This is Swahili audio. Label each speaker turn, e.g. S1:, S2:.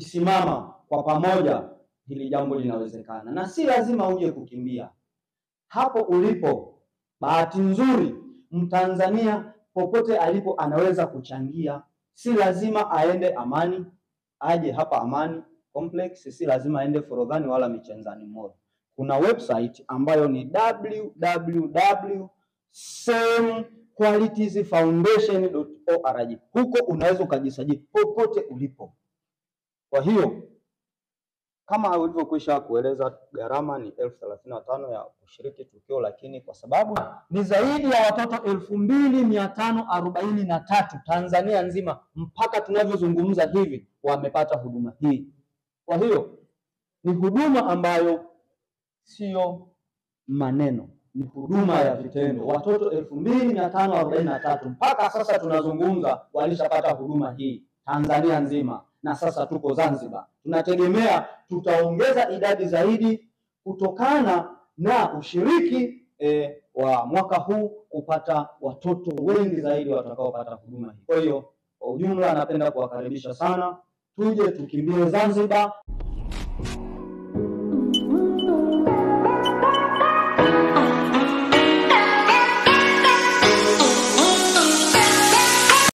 S1: tukisimama kwa pamoja, hili jambo linawezekana, na si lazima uje kukimbia. Hapo ulipo, bahati nzuri, Mtanzania popote alipo anaweza kuchangia. Si lazima aende Amani, aje hapa Amani Complex, si lazima aende Forodhani wala Michenzani Mall. Kuna website ambayo ni www.samequalitiesfoundation.org. Huko unaweza ukajisajili popote ulipo. Kwa hiyo kama ulivyokwisha kueleza, gharama ni 35,000 ya kushiriki tukio, lakini kwa sababu ni zaidi ya watoto 2543 Tanzania nzima mpaka tunavyozungumza hivi wamepata huduma hii. Kwa hiyo ni huduma ambayo sio maneno, ni huduma ya vitendo. Watoto 2543 mpaka sasa tunazungumza walishapata huduma hii Tanzania nzima, na sasa tuko Zanzibar. Tunategemea tutaongeza idadi zaidi kutokana na ushiriki wa mwaka huu, kupata watoto wengi zaidi watakaopata huduma hii. Kwa hiyo kwa ujumla, napenda kuwakaribisha sana, tuje tukimbie Zanzibar.